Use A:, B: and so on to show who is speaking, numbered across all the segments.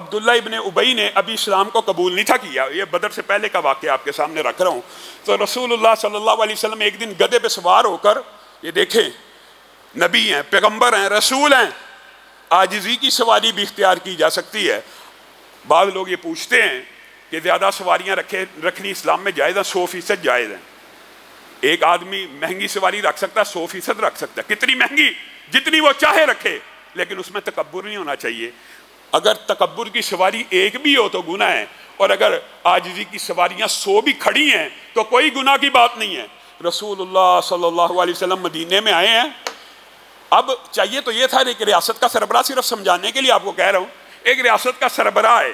A: عبداللہ ابن ابی نے ابھی اسلام کو قبول نہیں تھا کیا، یہ بدر سے پہلے کا واقعہ آپ کے سامنے رکھ رہا ہوں۔ تو رسول اللہ صلی اللہ علیہ وسلم ایک دن گدھے پہ سوار ہو کر، یہ دیکھیں نبی ہیں، پیغمبر ہیں، رسول ہیں، عاجزی کی سواری بھی اختیار کی جا سکتی ہے۔ بعض لوگ یہ پوچھتے ہیں کہ زیادہ سواریاں رکھنی اسلام میں جائز ہے؟ 100% جائز ہے۔ ایک آدمی مہنگی سواری رکھ سکتا ہے، 100% رکھ سکتا ہے، کتنی مہنگی، جتنی وہ چاہے رکھے، لیکن اس میں تکبر نہیں ہونا چاہیے۔ اگر تکبر کی سواری ایک بھی ہو تو گناہ ہے، اور اگر عاجزی کی سواریاں 100 بھی کھڑی ہیں تو کوئی گناہ کی بات نہیں ہے۔ رسول اللہ صلی اللہ علیہ وسلم مدینے میں آئے ہیں، اب چاہیے تو یہ تھا ایک ریاست کا سربراہ، صرف سمجھانے کے لیے آپ کو کہہ رہا ہوں، ایک ریاست کا سربراہ ہے،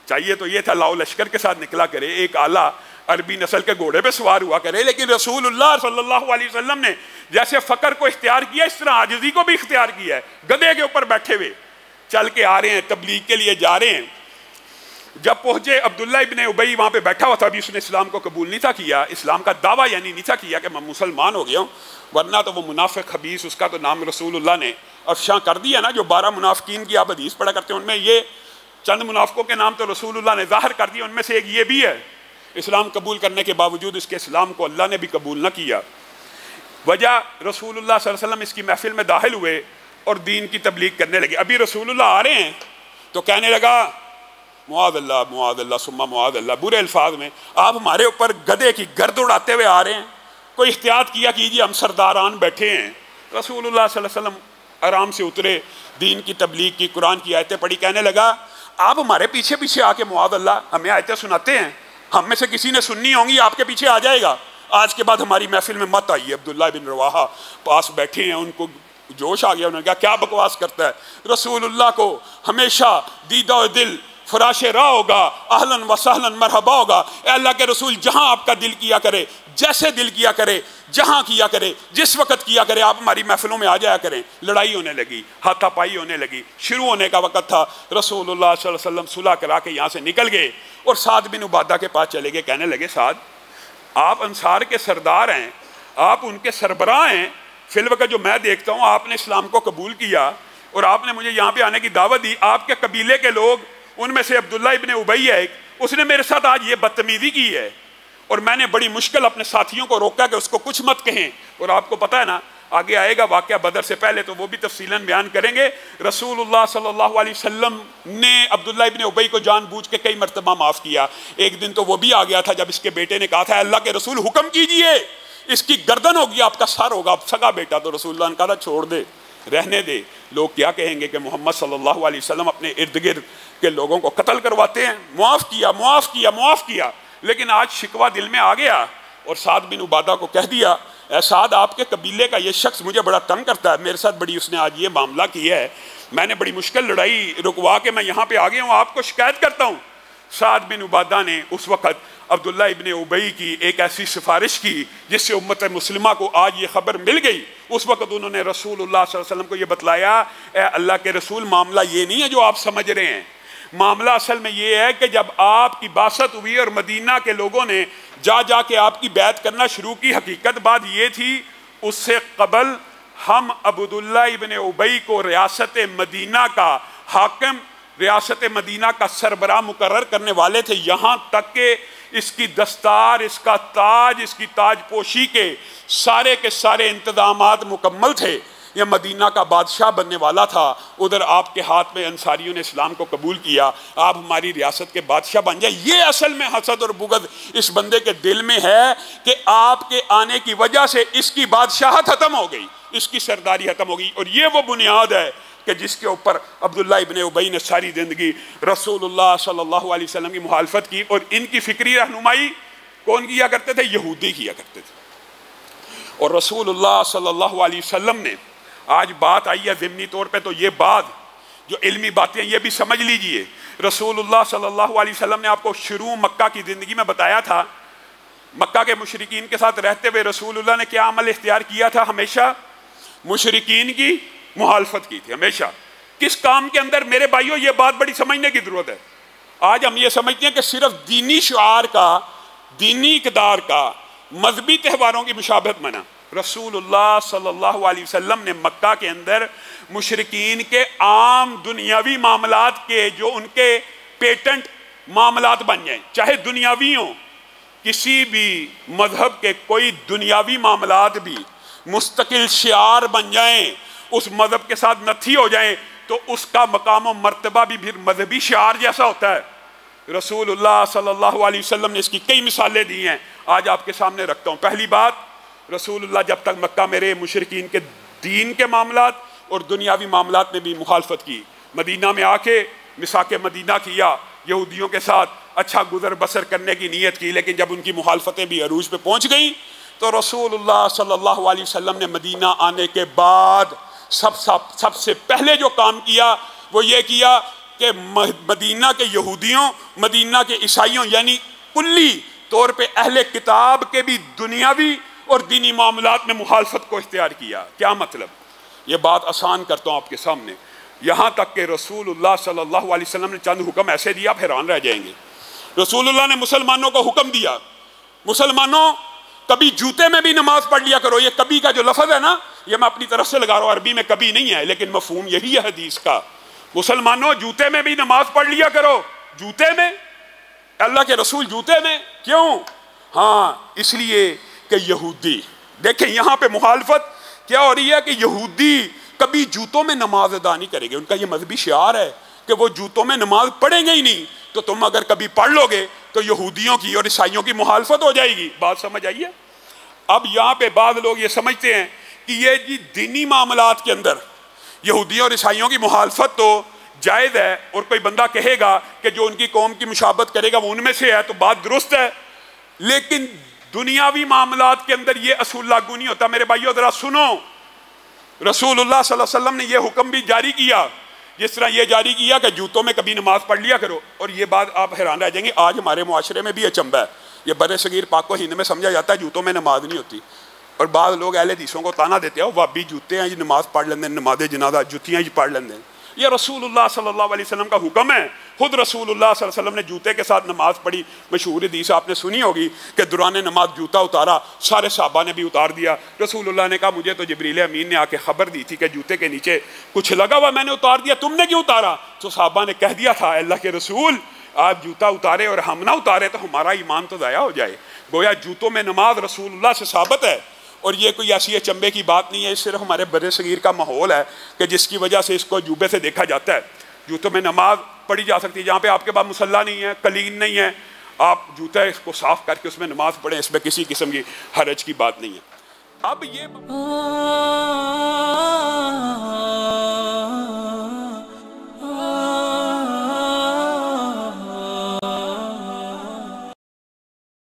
A: چاہیے تو یہ تھا لاؤ لشکر کے ساتھ نکلا کرے، ایک اعلیٰ عربی نسل کے گھوڑے پہ سوار ہوا کرے، لیکن رسول اللہ صلی اللہ علیہ وسلم نے جیسے فقر کو اختیار کیا، اس طرح عاجزی کو بھی اختیار کیا ہے۔ گدھے کے اوپر بیٹھے ہوئے چل کے آ رہے ہیں، تبلیغ کے لیے جا رہے ہیں۔ جب پہنچے عبداللہ ابن ابی وہاں پہ بیٹھا ہوا تھا، ابھی اس نے اسلام کو قبول نہیں تھا کیا، اسلام کا دعویٰ یعنی نہیں تھا کیا کہ میں مسلمان ہو گیا ہوں، ورنہ تو وہ منافق خبیث، اس کا تو نام رسول اللہ نے افشاں کر دیا نا۔ جو 12 منافقین کی آپ حدیث پڑھا کرتے ہیں، ان میں یہ چند منافقوں کے نام تو رسول اللہ نے ظاہر کر دیا، ان میں سے ایک یہ بھی ہے۔ اسلام قبول کرنے کے باوجود اس کے اسلام کو اللہ نے بھی قبول نہ کیا۔ وجہ رسول اللہ صلی اللہ علیہ وسلم اس کی محفل میں داخل ہوئے اور دین کی تبلیغ کرنے لگے۔ ابھی رسول اللہ آ رہے ہیں تو کہنے لگا معاذ اللہ ثم معاذ اللہ، برے الفاظ میں، آپ ہمارے اوپر گدھے کی گرد اڑاتے ہوئے آ رہے ہیں، کوئی احتیاط کیا کیجیے، ہم سرداران بیٹھے ہیں۔ رسول اللہ صلی اللہ علیہ وسلم آرام سے اترے، دین کی تبلیغ کی، قرآن کی آیتیں پڑھی، کہنے لگا آپ ہمارے پیچھے پیچھے آ کے معاذ اللہ ہمیں آیتیں سناتے ہیں، ہم میں سے کسی نے سننی ہوں گی، آپ کے پیچھے آ جائے گا، آج کے بعد ہماری محفل میں مت آئیے۔ عبداللہ بن رواحہ پاس بیٹھے ہیں، ان کو جوش آ گیا، انہوں نے کہا کیا بکواس کرتا ہے، رسول اللہ کو ہمیشہ دیدہ دل فراش راہ ہوگا، اہلاً و سہلاً مرحبا ہوگا۔ اے اللہ کے رسول، جہاں آپ کا دل کیا کرے، جیسے دل کیا کرے، جہاں کیا کرے، جس وقت کیا کرے، آپ ہماری محفلوں میں آ جایا کریں۔ لڑائی ہونے لگی، ہاتھا پائی ہونے لگی، شروع ہونے کا وقت تھا۔ رسول اللہ صلی اللہ علیہ وسلم صلح کرا کے یہاں سے نکل گئے اور سعد بن عبادہ کے پاس چلے گئے، کہنے لگے سعد آپ انصار کے سردار ہیں، آپ ان کے سربراہ ہیں، فی الوقت جو میں دیکھتا ہوں آپ نے اسلام کو قبول کیا اور آپ نے مجھے یہاں پہ آنے کی دعوت دی، آپ کے قبیلے کے لوگ، ان میں سے عبداللہ ابن ابی ہے، اس نے میرے ساتھ آج یہ بدتمیزی کی ہے، اور میں نے بڑی مشکل اپنے ساتھیوں کو روکا کہ اس کو کچھ مت کہیں۔ اور آپ کو پتہ ہے نا آگے آئے گا واقعہ بدر سے پہلے، تو وہ بھی تفصیلاً بیان کریں گے۔ رسول اللہ صلی اللہ علیہ وسلم نے عبداللہ ابن ابی کو جان بوجھ کے کئی مرتبہ معاف کیا۔ ایک دن تو وہ بھی آ گیا تھا جب اس کے بیٹے نے کہا تھا اللہ کے رسول حکم کیجئے، اس کی گردن ہوگی، آپ کا سر ہوگا، اب سگا بیٹا، تو رسول اللہ نے کہا تھا چھوڑ دے، رہنے دے، لوگ کیا کہیں گے کہ محمد صلی اللہ علیہ وسلم اپنے ارد گرد کے لوگوں کو قتل کرواتے ہیں۔ معاف کیا، معاف کیا، معاف کیا، لیکن آج شکوہ دل میں آ گیا اور سعد بن عبادہ کو کہہ دیا اے سعد، آپ کے قبیلے کا یہ شخص مجھے بڑا تنگ کرتا ہے، میرے ساتھ بڑی اس نے آج یہ معاملہ کیا ہے، میں نے بڑی مشکل لڑائی رکوا کے میں یہاں پہ آ گیا ہوں، آپ کو شکایت کرتا ہوں۔ سعد بن عبادہ نے اس وقت عبداللہ ابن ابی کی ایک ایسی سفارش کی جس سے امت مسلمہ کو آج یہ خبر مل گئی۔ اس وقت انہوں نے رسول اللہ صلی اللہ علیہ وسلم کو یہ بتلایا اے اللہ کے رسول، معاملہ یہ نہیں ہے جو آپ سمجھ رہے ہیں، معاملہ اصل میں یہ ہے کہ جب آپ کی بعثت ہوئی اور مدینہ کے لوگوں نے جا کے آپ کی بیعت کرنا شروع کی، حقیقت بات یہ تھی اس سے قبل ہم عبداللہ ابن ابی کو ریاست مدینہ کا حاکم، ریاست مدینہ کا سربراہ مقرر کرنے والے تھے، یہاں تک کہ اس کی دستار، اس کا تاج، اس کی تاج پوشی کے سارے انتظامات مکمل تھے۔ یہ مدینہ کا بادشاہ بننے والا تھا، ادھر آپ کے ہاتھ میں انصاریوں نے اسلام کو قبول کیا، آپ ہماری ریاست کے بادشاہ بن جائے۔ یہ اصل میں حسد اور بغض اس بندے کے دل میں ہے کہ آپ کے آنے کی وجہ سے اس کی بادشاہت ختم ہو گئی، اس کی سرداری ختم ہو گئی، اور یہ وہ بنیاد ہے کہ جس کے اوپر عبداللہ ابن ابی نے ساری زندگی رسول اللہ صلی اللہ علیہ وسلم کی مخالفت کی، اور ان کی فکری رہنمائی کون کیا کرتے تھے؟ یہودی کیا کرتے تھے۔ اور رسول اللہ صلی اللہ علیہ وسلم نے، آج بات آئی ہے ضمنی طور پہ، تو یہ بات جو علمی باتیں یہ بھی سمجھ لیجئے، رسول اللہ صلی اللہ علیہ وسلم نے آپ کو شروع مکہ کی زندگی میں بتایا تھا، مکہ کے مشرکین کے ساتھ رہتے ہوئے رسول اللہ نے کیا عمل اختیار کیا تھا؟ ہمیشہ مشرکین کی مخالفت کی تھی، ہمیشہ۔ کس کام کے اندر؟ میرے بھائیوں یہ بات بڑی سمجھنے کی ضرورت ہے۔ آج ہم یہ سمجھتے ہیں کہ صرف دینی شعار کا، دینی اقدار کا، مذہبی تہواروں کی مشابہت منا۔ رسول اللہ صلی اللہ علیہ وسلم نے مکہ کے اندر مشرکین کے عام دنیاوی معاملات کے جو ان کے پیٹنٹ معاملات بن جائیں، چاہے دنیاوی ہوں، کسی بھی مذہب کے کوئی دنیاوی معاملات بھی مستقل شعار بن جائیں، اس مذہب کے ساتھ نتھی ہو جائیں، تو اس کا مقام و مرتبہ بھی پھر مذہبی شعار جیسا ہوتا ہے۔ رسول اللہ صلی اللہ علیہ وسلم نے اس کی کئی مثالیں دی ہیں، آج آپ کے سامنے رکھتا ہوں۔ پہلی بات، رسول اللہ جب تک مکہ میں رہے مشرکین کے دین کے معاملات اور دنیاوی معاملات میں بھی مخالفت کی۔ مدینہ میں آ کے مساک مدینہ کیا، یہودیوں کے ساتھ اچھا گزر بسر کرنے کی نیت کی، لیکن جب ان کی مخالفتیں بھی عروج پہ پہنچ گئیں تو رسول اللہ صلی اللہ علیہ وسلم نے مدینہ آنے کے بعد سب سے پہلے جو کام کیا وہ یہ کیا کہ مدینہ کے یہودیوں، مدینہ کے عیسائیوں، یعنی کلی طور پہ اہل کتاب کے بھی دنیاوی اور دینی معاملات میں مخالفت کو اختیار کیا۔ کیا مطلب؟ یہ بات آسان کرتا ہوں آپ کے سامنے، یہاں تک کہ رسول اللہ صلی اللہ علیہ وسلم نے چند حکم ایسے دیا، آپ حیران رہ جائیں گے۔ رسول اللہ نے مسلمانوں کو حکم دیا، مسلمانوں کبھی جوتے میں بھی نماز پڑھ لیا کرو۔ یہ کبھی کا جو لفظ ہے نا، یہ میں اپنی طرف سے لگا رہا ہوں، عربی میں کبھی نہیں ہے، لیکن مفہوم یہی ہے حدیث کا۔ مسلمانوں جوتے میں بھی نماز پڑھ لیا کرو۔ جوتے میں؟ اللہ کے رسول جوتے میں کیوں؟ ہاں، اس لیے کہ یہودی، دیکھیں یہاں پہ مخالفت کیا ہو رہی ہے کہ یہودی کبھی جوتوں میں نماز ادا نہیں کریں گے۔ ان کا یہ مذہبی شعار ہے کہ وہ جوتوں میں نماز پڑھیں گے ہی نہیں، تو تم اگر کبھی پڑھ لو گے تو یہودیوں کی اور عیسائیوں کی مخالفت ہو جائے گی۔ بات سمجھ آئیے؟ اب یہاں پہ بعض لوگ یہ سمجھتے ہیں کہ یہ جی دینی معاملات کے اندر یہودیوں اور عیسائیوں کی مخالفت تو جائز ہے، اور کوئی بندہ کہے گا کہ جو ان کی قوم کی مشابہت کرے گا وہ ان میں سے ہے، تو بات درست ہے، لیکن دنیاوی معاملات کے اندر یہ اصول لاگو نہیں ہوتا۔ میرے بھائیو ذرا سنو، رسول اللہ صلی اللہ علیہ وسلم نے یہ حکم بھی جاری کیا، جس طرح یہ جاری کیا کہ جوتوں میں کبھی نماز پڑھ لیا کرو۔ اور یہ بات آپ حیران رہ جائیں گے، آج ہمارے معاشرے میں بھی اچنبھا ہے، یہ بر صغیر پاک و ہند میں سمجھا جاتا ہے جوتوں میں نماز نہیں ہوتی، اور بعض لوگ اہل حدیثوں کو تانا دیتے ہیں، وہ بھی جوتے ہیں جی نماز پڑھ لیندے، نماز جنازہ جتیاں جی پڑھ لیندے۔ یہ رسول اللہ صلی اللہ علیہ وسلم کا حکم ہے، خود رسول اللہ صلی اللہ علیہ وسلم نے جوتے کے ساتھ نماز پڑھی۔ مشہور حدیث آپ نے سنی ہوگی کہ دوران نماز جوتا اتارا، سارے صحابہ نے بھی اتار دیا۔ رسول اللہ نے کہا مجھے تو جبریل امین نے آ کے خبر دی تھی کہ جوتے کے نیچے کچھ لگا ہوا، میں نے اتار دیا، تم نے کیوں اتارا؟ تو صحابہ نے کہہ دیا تھا اللہ کے رسول آپ جوتا اتارے اور ہم نہ اتارے تو ہمارا ایمان تو ضائع ہو جائے۔ گویا جوتوں میں نماز رسول اللہ سے ثابت ہے، اور یہ کوئی ایسی اچنبے کی بات نہیں ہے، اس صرف ہمارے بر صغیر کا ماحول ہے کہ جس کی وجہ سے اس کو عجوبے سے دیکھا جاتا ہے۔ جوتوں میں نماز پڑھی جا سکتی ہے، جہاں پہ آپ کے پاس مصلی نہیں ہے، قلین نہیں ہے، آپ جوتا اس کو صاف کر کے اس میں نماز پڑھیں، اس میں کسی قسم کی حرج کی بات نہیں ہے۔ اب یہ